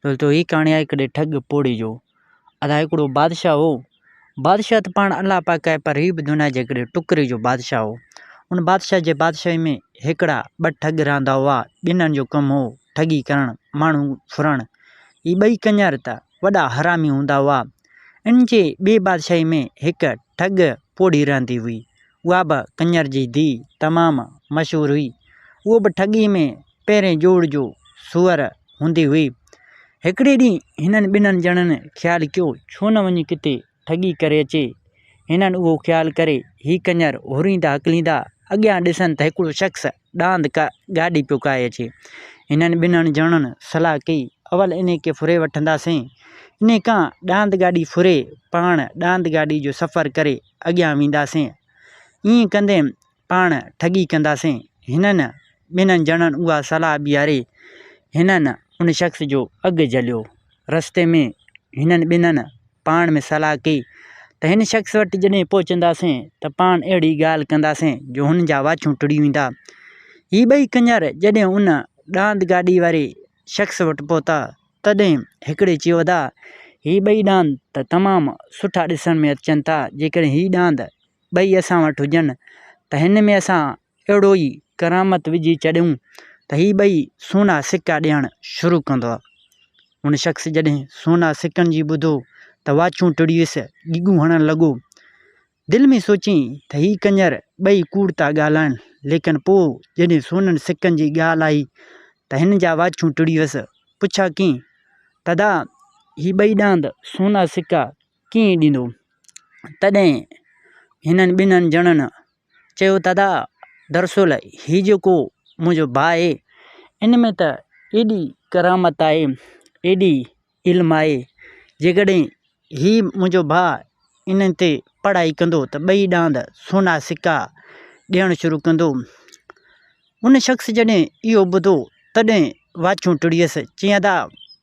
दोस्तों ही कहानी आहे हिकिड़े ठग पोड़ी जो। अदा हिकिड़ो बादशाह हो। बादशाह त पाण अल्लाह पाक आहे, पर ही बि दुनिया जे हिकिड़े टुकरे जो बादशाह हो। उन बादशाह जे बादशाही में हिकिड़ा ॿ ठग रहंदा हुआ। ॿिन्हिनि जो कमु हो ठगी करणु, माण्हू फुरणु। ही ॿई कंजर त वॾा हरामी हूंदा हुआ। इन जे ॿिए बादशाही में हिकु ठग पोड़ी रहंदी हुई। उहा बि कंजर जी धीउ तमामु मशहूरु हुई। उहो बि ठगी में पहिरें जोड़ जो सूअर हूंदी हुई। हिकिड़े ॾींहुं हिननि ॿिन्हिनि ॼणनि ख़्यालु कयो, छो न वञी किथे ठगी करे अचे। हिननि उहो ख़्यालु करे ही कंजर हुरींदा हकलींदा अॻियां ॾिसनि त हिकिड़ो शख़्स ॾांद गाॾी पियो काए अचे। हिननि ॿिन्हिनि ॼणनि सलाह कई, अवल इन खे फुरे वठंदासीं। इन खां ॾांद गाॾी फुरे पाण ॾांद गाॾी जो सफ़र करे अॻियां वेंदासीं। ईअं कंदे पाण ठगी कंदासीं। हिननि ॿिन्हिनि ॼणनि उहा सलाह ॿीहारे हिननि उन शख़्स जो अघु झलियो। रस्ते में हिननि ॿिन्हिनि पाण में सलाह कई त हिन शख़्स वटि जॾहिं पहुचंदासीं त पाण अहिड़ी ॻाल्हि कंदासीं जो हुन जा वाछूं टुड़ी वेंदा। ही ॿई कंजर जॾहिं उन ॾांद गाॾी वारे शख़्स वटि पहुता तॾहिं हिकिड़े चयो, अदा ही ॿई ॾांद त तमामु सुठा ॾिसण में अचनि था। जेकॾहिं ही ॾांद ॿई असां वटि हुजनि त हिन में असां अहिड़ो ई करामत विझी छॾियूं त ही ॿई सोना सिक्का ॾियणु शुरू कंदो। हुन शख़्स जॾहिं सोना सिकनि जी ॿुधो त वाछूं टुड़ी वियुसि, ॻिगूं हणणु लॻो। दिलि में सोची त ही कंजर ॿई कूड़ था ॻाल्हाइनि, लेकिन पोइ जॾहिं सोननि सिकनि जी ॻाल्हि आई त हिन जा वाछूं टुड़ी वियुसि। पुछा कीअं? तदा ही ॿई ॾांद सोना सिक्का कीअं ॾींदो? तॾहिं हिननि ॿिन्हिनि ॼणनि चयो, तदा दरअसल ही जेको मुंहिंजो भाउ आहे, इन में त एॾी करामत आहे, एॾी इल्मु आहे। जेकॾहिं ही मुंहिंजो भाउ इन ते पढ़ाई कंदो त ॿई ॾांद सोना सिक्का ॾियणु शुरू कंदो। उन शख़्स जॾहिं इहो ॿुधो तॾहिं वाछूं टुड़ी वियुसि। चईं, अदा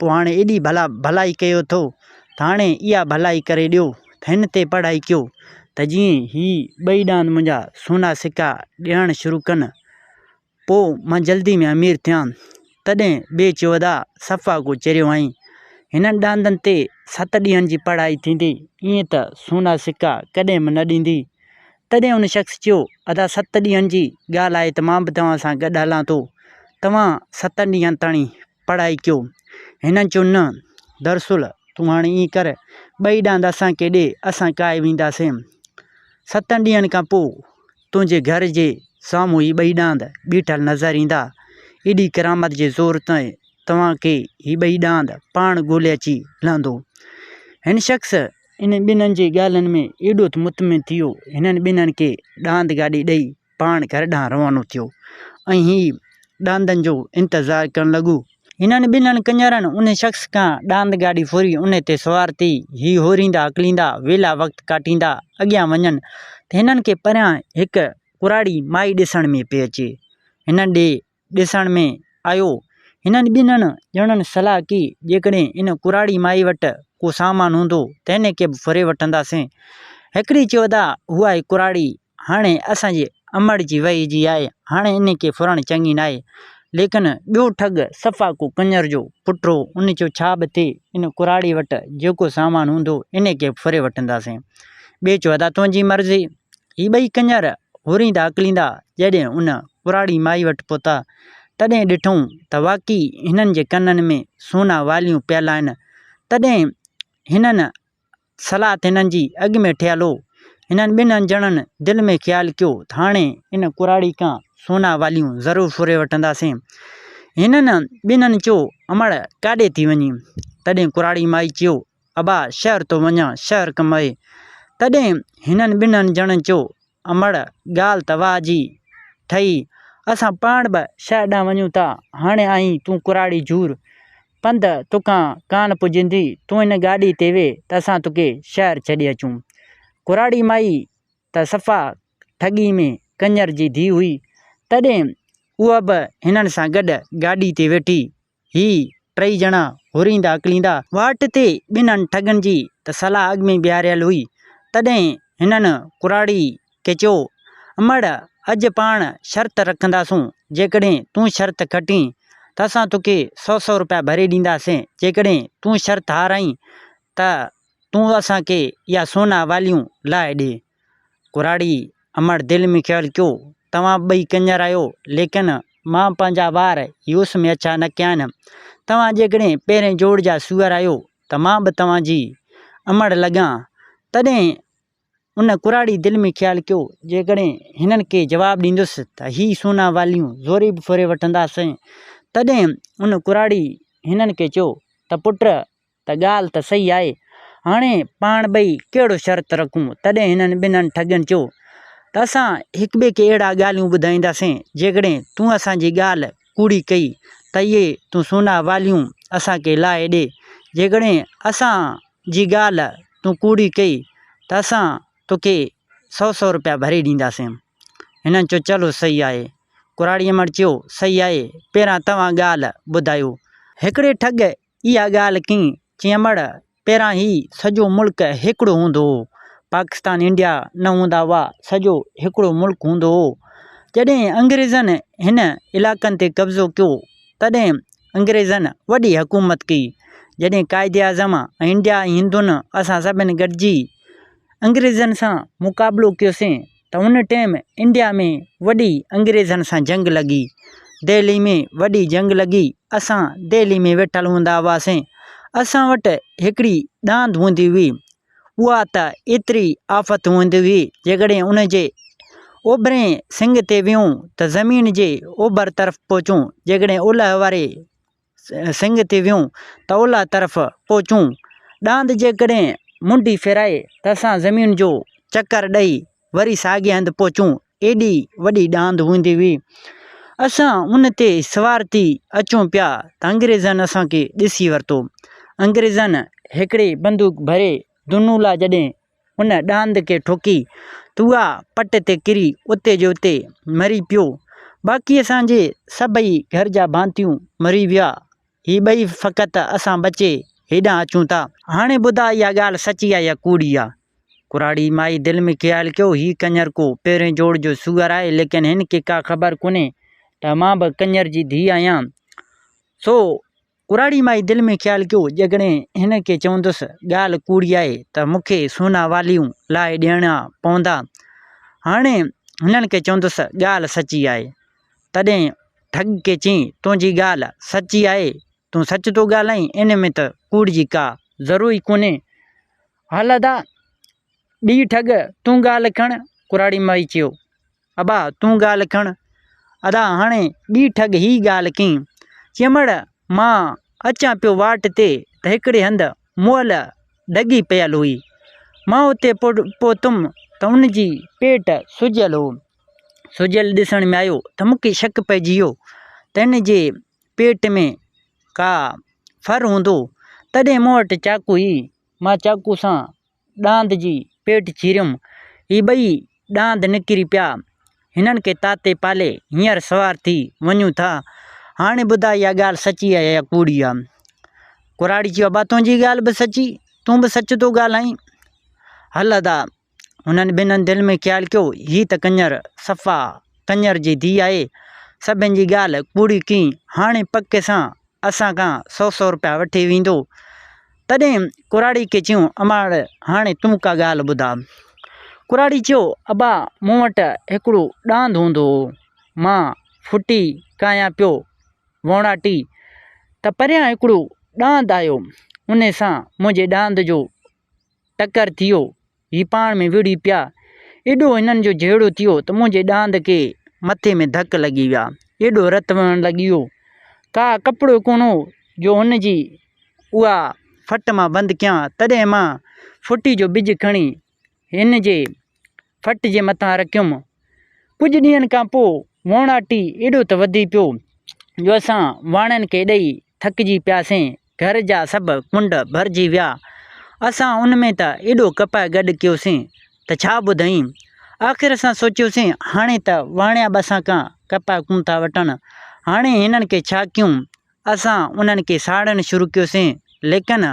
पोइ हाणे एॾी भलाई कयो अथो त हाणे इहा भलाई करे ॾियो त हिन ते पढ़ाई कयो त जीअं ही ॿई ॾांद मुंहिंजा सोना सिक्का ॾियणु शुरू कनि, पोइ मां जल्दी में अमीर थियां। तॾहिं ॿिए चयो, अदा सफ़ा को चरियो आहीं। हिननि ॾांदनि ते 7 ॾींहंनि जी पढ़ाई थींदी, ईअं त सोना सिक्का कॾहिं बि न ॾींदी। तॾहिं उन शख़्स चयो, अदा 7 ॾींहंनि जी ॻाल्हि आहे त मां बि तव्हां सां गॾु हलां थो। तव्हां 7 ॾींहंनि ताईं पढ़ाई कयो। हिननि चयो, न दरअसल तूं हाणे ईअं कर, ॿई ॾांद असांखे ॾे, असां काए वेंदासीं। 7 ॾींहंनि खां पोइ तुंहिंजे घर जे साम्हूं ही ॿई ॾांद बीठल नज़र ईंदा। एॾी करामत जे ज़ोर ते तव्हांखे ही ॿई ॾांद पाण ॻोल्हे अची लहंदो। हिन शख़्स इन ॿिन्हिनि जी ॻाल्हियुनि में एॾो त मुतमिन थी वियो, हिननि ॿिन्हिनि खे ॾांद गाॾी ॾेई पाण घर ॾांहुं रवानो थियो ऐं ही ॾांदनि जो इंतज़ारु करणु लॻो। हिननि ॿिन्हिनि कंजरनि उन शख़्स खां ॾांद गाॾी फुरी उन ते सवार थी ही होरींदा हकलींदा वेला वक़्तु काटींदा अॻियां वञनि त हिननि खे परियां हिकु कुराड़ी माई ॾिसण में पई अचे। हिननि ॾिसण में आयो। हिननि ॿिन्हिनि ॼणनि सलाह कई, जेकॾहिं इन कुराड़ी माई वटि को सामान हूंदो त हिन खे बि फुरे वठंदासीं। हिकिड़ी चयो, अदा उहा ई कुराड़ी हाणे असांजे अमड़ जी वई जी आहे, हाणे इन खे फुरणु चङी न आहे। लेकिन ॿियो ठग सफ़ा को कंजर जो पुटु हो। उन चयो, छा बि थिए, इन कुराड़ी वटि जेको सामान हूंदो इन खे फुरे वठंदासीं। ॿिए चयो, अदा तुंहिंजी मर्ज़ी। ही ॿई कंजर हुरींदा हकलींदा जॾहिं उन कुराड़ी माई वटि पहुता तॾहिं ॾिठूं त वाक़ई हिननि जे कननि में सोना वालियूं पियल आहिनि। तॾहिं हिननि सलाह त हिननि जी अॻु में ठहियलु हो। हिननि ॿिन्हिनि ॼणनि दिलि में ख़्यालु कयो त हाणे इन कुराड़ी खां सोना वालियूं ज़रूरु फुरे वठंदासीं। हिननि ॿिन्हिनि चयो, अमड़ काॾे थी वञी? तॾहिं कुराड़ी माई चयो, अबा शहर थो वञा, शहर कमु आहे। तॾहिं हिननि ॿिन्हिनि ॼणनि चयो, अमड़ ॻाल्हि त वाह जी ठही, असां पाण बि शहर ॾांहुं वञूं था। हाणे आई तूं कुराड़ी जूर, पंधु तोखां कान पुॼंदी, तूं इन गाॾी ते वेह त असां तोखे शहर छॾे अचूं। कुराड़ी माई त सफ़ा ठगी में कंजर जी धीउ हुई। तॾहिं उहा बि हिननि सां गॾु गाॾी ते वेठी। ही 3 ॼणा हुरींदा हकलींदा वाट ते ॿिन्हिनि ठगनि जी त सलाह अॻु में ॿीहारियल हुई। तॾहिं हिननि कुराड़ी खे चयो, अमड़ अॼु पाण शर्त रखंदासूं, जेकॾहिं तूं शर्त खटीं त असां तोखे 100 रुपया भरे ॾींदासीं। जेकॾहिं तूं शर्त हाराई त तूं असांखे इहा सोना वालियूं लाहे ॾे। कुराड़ी अमड़ दिलि में ख़्यालु कयो, तव्हां ॿई कंजर आहियो, लेकिन मां पंहिंजा वार यूस में अछा न कया आहिनि। तव्हां जेकॾहिं पहिरें जोड़ जा सूअर आहियो त मां बि तव्हांजी अमड़ लॻां। तॾहिं उन कुराड़ी दिलि में ख़्यालु कयो, जेकॾहिं हिननि खे जवाबु ॾींदुसि त हीअ सोना वालियूं ज़ोरे बि फुरे वठंदासीं। तॾहिं उन कुराड़ी हिननि खे चयो त पुट त ॻाल्हि त सही आहे, हाणे पाण ॿई कहिड़ो शर्त रखूं। तॾहिं हिननि ॿिन्हिनि ठगनि चयो त असां हिक ॿिए खे अहिड़ा ॻाल्हियूं ॿुधाईंदासीं, जेकॾहिं तूं असांजी ॻाल्हि कूड़ी कई त इहे तूं सोना वालियूं असांखे लाहे ॾे। जेकॾहिं असांजी ॻाल्हि तूं कूड़ी कई त असां तोखे 100 रुपया भरे ॾींदासीं। हिननि चयो चलो सही आहे। कुराड़ी अमड़ चयो सही आहे, पहिरां तव्हां ॻाल्हि ॿुधायो। हिकिड़े ठग इहा ॻाल्हि कई, चई अमड़ पहिरां ई सॼो मुल्क हिकिड़ो हूंदो हो, पाकिस्तान इंडिया न हूंदा हुआ, सॼो हिकिड़ो मुल्क हूंदो हो। जॾहिं अंग्रेज़नि हिन इलाइक़नि ते कब्ज़ो कयो तॾहिं अंग्रेज़नि वॾी हुकूमत कई। जॾहिं क़ाइदे आज़म ऐं इंडिया ऐं हिंदुनि असां सभिनी गॾिजी अंग्रेज़नि सां मुक़ाबिलो कयोसीं त उन टाइम इंडिया में वॾी अंग्रेज़नि सां जंग लॻी, दिल्ली में वॾी जंग लॻी। असां दिल्ली में वेठल हूंदा हुआसीं। असां वटि हिकिड़ी ॾांद हूंदी हुई, उहा त एतिरी आफ़त हूंदी हुई, जेकॾहिं उन जे ओभरे सिंग ते वियूं त ज़मीन जे ओभर तरफ़ पहुचूं, जेकॾहिं ओलह वारे सिंग ते वियूं त ओलह तरफ़ पहुचूं। ॾांद जेकॾहिं मुंडी फिराए त असां ज़मीन जो चकर ॾेई वरी साॻिए हंधि पहुचूं, एॾी वॾी ॾांद हूंदी हुई। असां उन ते सवार थी अचूं पिया त अंग्रेज़नि असांखे ॾिसी वरितो। अंग्रेज़नि हिकिड़े बंदूक भरे दुनूला जॾहिं उन ॾांद खे ठोकी त उहा पट ते किरी उते जो उते मरी पियो। बाक़ी असांजे सभई घर जा भांतियूं मरी विया। ही ॿई फ़क़ति असां बचे हेॾां अचूं था। हाणे ॿुधा इहा ॻाल्हि सची आहे या कूड़ी आहे। कुराड़ी माई दिलि में ख़्यालु कयो, हीउ कंजर को पहिरें जोड़ जो सूअर आहे, लेकिन हिन खे का ख़बर कोन्हे त मां बि कंजर जी धीउ आहियां। सो कुराड़ी माई दिलि में ख़्यालु कयो, जेकॾहिं हिन खे चवंदुसि ॻाल्हि कूड़ी आहे त मूंखे सोना वालियूं लाहे ॾियणा पवंदा। हाणे हिननि खे चवंदुसि ॻाल्हि सची आहे। तॾहिं ठग खे चई तुंहिंजी ॻाल्हि सची आहे, तूं सच थो ॻाल्हाईं, इन में त कूड़ जी का ज़रूरु ई कोन्हे। हल अदा ॿी ठग तूं ॻाल्हि खण। कुराड़ी माई चयो अबा तूं ॻाल्हि खण। अदा हाणे ॿी ठग ही ॻाल्हि कई, चमड़ मां अचां पियो वाट ते त हिकिड़े हंधि मुअल ॾगी पियल हुई। मां उते पहुतुमि त उनजी पेट सुजियल हो। सुजियल ॾिसण में आयो त मूंखे शक पइजी वियो त हिन जे पेट में का फर हूंदो। तॾहिं मूं वटि चाकू हुई, मां चाकू सां ॾांद जी पेट चीरियुमि। ही ॿई ॾांद निकिरी पिया। हिननि खे ताते पाले हींअर सवार थी वञूं था। हाणे ॿुधा इहा ॻाल्हि सची आहे या कूड़ी आहे। कुराड़ी चयो अबा तुंहिंजी ॻाल्हि बि सची, तूं बि सच थो ॻाल्हाईं। हल अदा हुननि ॿिन्हिनि दिलि में ख़्यालु कयो, हीअ त कंजर सफ़ा कंजर जी धीउ आहे, सभिनि जी ॻाल्हि कूड़ी कई। हाणे पके सां असां खां 100 रुपया वठी वेंदो। तॾहिं कुराड़ी खे चयूं अमड़ हाणे तूं का ॻाल्हि ॿुधा। कुराड़ी चयो अबा मूं वटि हिकिड़ो ॾांद हूंदो हो, मां फुटी कायां पियो वोणाटी त परियां हिकिड़ो ॾांद आयो, उन सां मुंहिंजे ॾांद जो टकर थियो। ही पाण में विड़ी पिया। एॾो हिननि जो जहिड़ो थियो त मुंहिंजे ॾांद खे मथे में धक लॻी विया। एॾो रतु वहणु लॻी वियो। का कपिड़ो कोन हो जो हुनजी उहा फट मां बंदि कयां। तॾहिं मां फुटी जो बिज खणी हिन जे फट जे मथां रखियुमि। कुझु ॾींहंनि खां पोइ वोणाटी एॾो त वधी पियो जो असां वाणनि खे ॾेई थकिजी पियासीं। घर जा सभु कुंड भरिजी विया। असां उन में त एॾो कपाए गॾु कयोसीं त छा ॿुधाईं। आख़िर असां सोचियोसीं हाणे त वाणिया बि असां खां कपाए कोन था वठनि, हाणे हिननि खे छा कयूं। असां उन्हनि खे साड़णु शुरू कयोसीं, लेकिन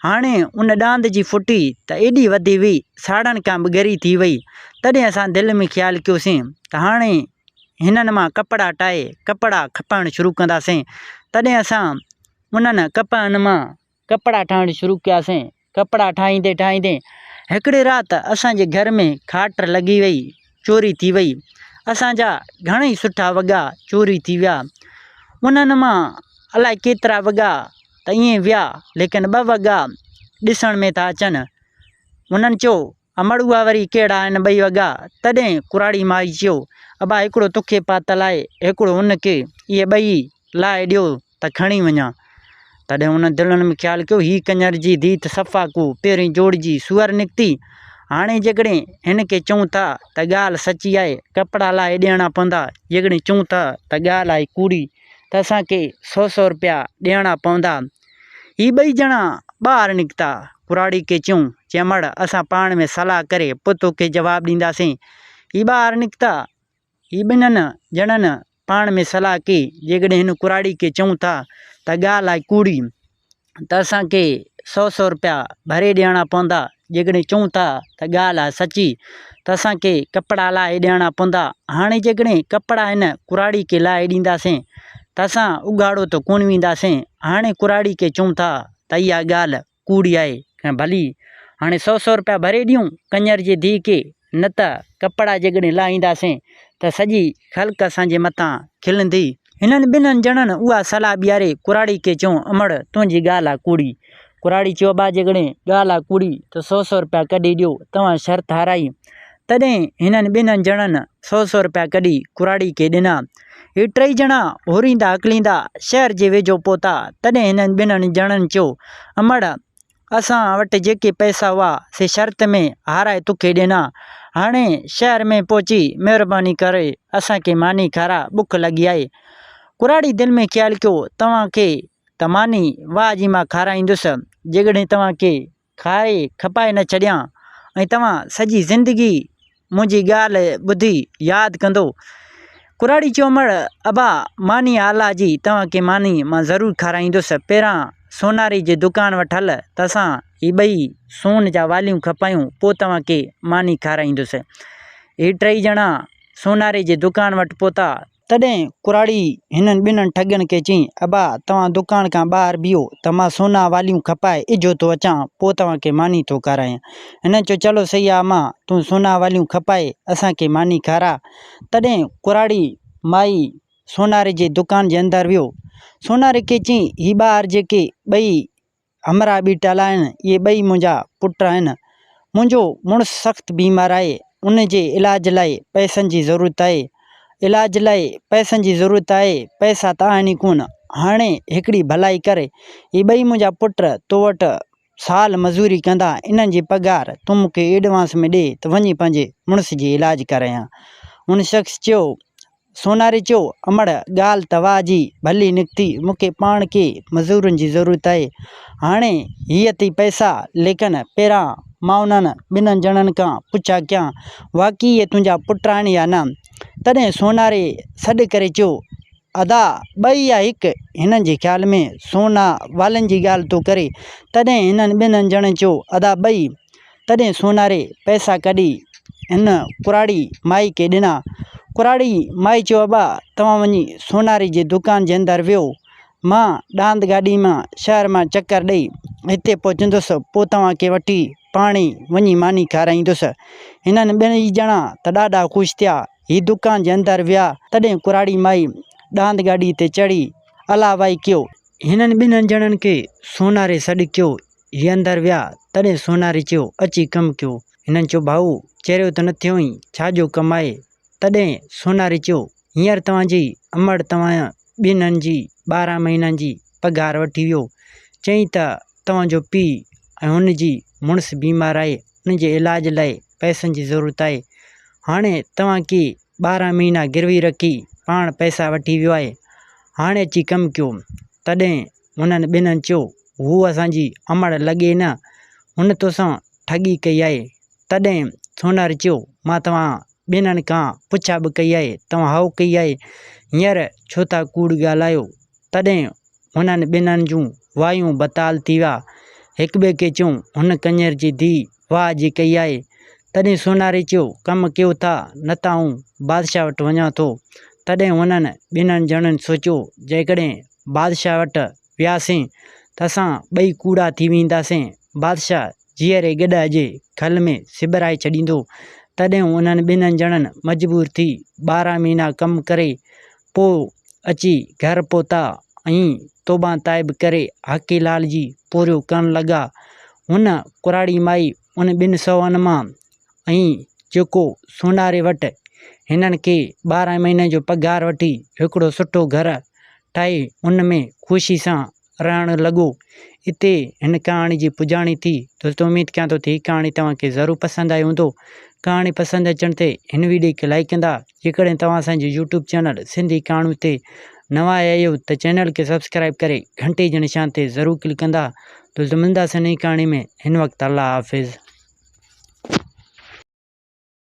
हाणे उन ॾांद जी फुटी त एॾी वधी हुई, साड़नि खां बि ॻरी थी वई। तॾहिं असां दिलि में ख़्यालु कयोसीं त हाणे हिननि मां कपिड़ा ठाहे कपिड़ा खपाइणु शुरू कंदासीं। तॾहिं असां उन्हनि कपहनि मां कपिड़ा ठाहिण शुरू कयासीं। कपिड़ा ठाहींदे ठाहींदे हिकिड़ी राति असांजे घर में खाट लॻी वई, चोरी थी वई। असांजा घणेई सुठा वॻा चोरी थी विया। उन्हनि मां अलाए केतिरा वॻा त ईअं विया, लेकिन 2 वॻा ॾिसण में था अचनि। उन्हनि चयो अमड़ुआ वरी कहिड़ा आहिनि 2 वॻा। तॾहिं कुराड़ी माई चयो अबा हिकिड़ो तोखे पातल आहे, हिकिड़ो हुनखे, इहे 2 लाहे ॾियो त खणी वञा। तॾहिं हुन दिलनि में ख़्यालु कयो हीअ कंजर जी धीउ त सफ़ा को पहिरीं जोड़ जी सूअर निकिती। हाणे जेकॾहिं हिन खे चऊं था त ॻाल्हि सची आहे, कपिड़ा लाहे ॾियणा पवंदा, जेकॾहिं चऊं था त ॻाल्हि आहे कूड़ी त असांखे 100 रुपया ॾियणा पवंदा। ही 2 ॼणा ॿाहिरि निकिता। कुराड़ी खे चयूं चमड़ असां पाण में सलाह करे पोइ तोखे जवाबु ॾींदासीं। ही ॿाहिरि निकिता। ही 2 ॼणनि पाण में सलाह कई जेकॾहिं हिन कुराड़ी खे चऊं था त ॻाल्हि आहे कूड़ी त असांखे 100 रुपया भरे ॾियणा पवंदा, जेकॾहिं चऊं था त ॻाल्हि आहे सची त असांखे कपिड़ा लाहे ॾियणा पवंदा। हाणे जेकॾहिं कपिड़ा हिन कुराड़ी खे लाहे ॾींदासीं त असां उघाड़ो त कोन वेंदासीं। हाणे कुराड़ी खे चऊं था त इहा ॻाल्हि कूड़ी आहे, ऐं भली हाणे 100 रुपया भरे ॾियूं कंजर जी धीउ खे, न त कपिड़ा जेकॾहिं लाहींदासीं त सॼी ख़ल्क असांजे मथां खिलंदी। हिननि 2 ॼणनि उहा सलाह ॿियारे कुराड़ी खे चयूं अमड़ तुंहिंजी ॻाल्हि आहे कूड़ी। कुराड़ी चयो अबा जेकॾहिं ॻाल्हि आहे कूड़ी त 100 रुपया कढी ॾियो, तव्हां शर्त हाराई। तॾहिं हिननि 2 ॼणनि 100 रुपया कढी कुराड़ी खे ॾिना। हे 3 ॼणा होरींदा अकलींदा शहर जे वेझो पहुता। तॾहिं हिननि 2 ॼणनि चयो अमड़ असां वटि जेके पैसा हुआ से शर्त में हाराए तोखे ॾिना। हाणे शहर में पहुची महिरबानी करे असांखे मानी खारा, बुख लॻी आहे। कुराड़ी दिलि में ख़्यालु कयो तव्हांखे त मानी वाह जी मां खाराईंदुसि, जेकॾहिं तव्हांखे खाए खपाए न छॾियां ऐं तव्हां सॼी ज़िंदगी मुंहिंजी ॻाल्हि ॿुधी यादि कंदो। कुराड़ी चयो अमड़ अबा मानी आला जी तव्हांखे मानी मां ज़रूरु खाराईंदुसि। पहिरां सोनारी जी दुकान वटि हल त असां ही 2 सोन जा वालियूं खपायूं, पोइ तव्हांखे मानी खाराईंदुसि। हे 3 ॼणा सोनारे जी दुकान वटि पहुता। तॾहिं कुराड़ी हिननि 2 ठगनि खे चई अबा तव्हां दुकान खां ॿाहिरि बीहो त मां सोना वालियूं खपाए इजो थो अचां, पोइ तव्हांखे मानी थो खारायां। हिन चयो चलो सही आहे अम्मा, तूं सोना वालियूं खपाए असांखे मानी खारा। तॾहिं कुराड़ी माई सोनारे जी दुकान जे अंदरि वियो। सोनारे खे चई ही ॿाहिरि जेके 2 हमरा बीठल आहिनि इहे 2 मुंहिंजा पुट आहिनि। मुंहिंजो मुड़ुसु सख़्तु बीमार आहे, उन जे इलाज लाइ पैसनि जी ज़रूरत आहे। इलाज लाइ पैसनि जी ज़रूरत आहे, पैसा त आहिनि ई कोन। हाणे हिकिड़ी भलाई करे ही 2 मुंहिंजा पुट तो वटि साल मज़ूरी कंदा, इन्हनि जी पघार तूं मूंखे एडवांस में ॾे त वञी पंहिंजे मुड़ुस जी इलाज करायां। हुन शख़्स चयो सोनारे चयो अमड़ ॻाल्हि त वाह जी भली निकिती, मूंखे पाण खे मज़ूरनि जी ज़रूरत आहे। हाणे हीअ अथई पैसा, लेकिन पहिरां मां उन्हनि 2 ॼणनि खां पुछा कयां वाक़ई इहे तुंहिंजा पुट आहिनि या न। तॾहिं सोनारे सॾु करे चयो अदा 2 या 1। हिननि जे ख़्याल में सोना वालनि जी ॻाल्हि थो करे। तॾहिं हिननि 2 ॼणनि चयो अदा 2। तॾहिं सोनारे पैसा कढी हिन कुराड़ी माई खे ॾिना। कुराड़ी माई चयो अबा तव्हां वञी सोनारे जी दुकान जे अंदरि वियो, मां ॾांद गाॾी मां शहर मां चकर ॾेई हिते पहुचंदुसि, पोइ तव्हांखे वठी पाणी वञी मानी खाराईंदुसि। हिननि 2 ॼणा त ॾाढा ख़ुशि थिया। ही दुकान जे अंदरि विया। तॾहिं कुराड़ी माई ॾांद गाॾी ते चढ़ी अलावाई कयो। हिननि 2 ॼणनि खे सोनारे सॾु कयो, हीअ अंदरि विया। तॾहिं सोनारे चयो अची कमु कयो। हिननि चयो भाऊ चरियो त न थियो ई, छाजो कमु आहे? तॾहिं सोनारे चयो हींअर तव्हांजी अमड़ तव्हां 2 जी 12 महीननि जी पघार वठी वियो, चई त तव्हांजो पीउ ऐं हुनजी मुड़ुसु बीमार आहे, हुनजे इलाज लाइ पैसनि जी ज़रूरत आहे। हाणे तव्हांखे 12 महीना गिरवी रखी पाण पैसा वठी वियो आहे, हाणे अची कमु कयो। तॾहिं हुननि 2 चयो हू असांजी अमड़ लॻे न, हुन तोसां ठगी कई आहे। तॾहिं सोनारे चयो मां तव्हां 2 खां पुछा बि कई आहे, तव्हां हाउ कई आहे, हींअर छो था कूड़ ॻाल्हायो? तॾहिं हुननि 2 जूं वायूं बताल थी विया। हिक ॿिए खे चयूं हुन कंजर जी धीउ वाह जी कई आहे। तॾहिं सोनारे चयो कमु कयो था न त आऊं बादशाह वटि वञां थो। तॾहिं हुननि 2 ॼणनि सोचियो जेकॾहिं बादशाह वटि वियासीं त असां ॿई कूड़ा थी वेंदासीं। बादशाह जीअरे गॾ जे खल में सिबराए छॾींदो। तॾहिं उन्हनि ॿिन्हिनि ॼणनि मजबूर थी 12 महीना कमु करे पोइ अची घर पहुता ऐं तौबा ताइब करे हाकीलाल जी पूरियो करणु लॻा। हुन कुराड़ी माई उन 2 सौअनि मां ऐं जेको सोनारे वटि हिननि खे 12 महीने जो पघार वठी हिकिड़ो सुठो घर ठाहे उन में ख़ुशी सां रहणु लॻो। हिते हिन कहाणी जी पुॼाणी थी। दोस्तों उमेद कयां थो हीअ कहाणी तव्हांखे ज़रूरु पसंदि आई हूंदो। कहाणी पसंदि अचण ते हिन वीडियो खे लाइक कंदा। जेकॾहिं तव्हां असांजे यूट्यूब चैनल सिंधी कहाणियूं ते नवां आया आहियो त चैनल खे सब्सक्राइब करे घंटे जे निशान ते ज़रूरु क्लिक कंदा। दोस्तों मिलंदासीं नई कहाणी में। हिन वक़्तु अल्लाह हाफ़िज़।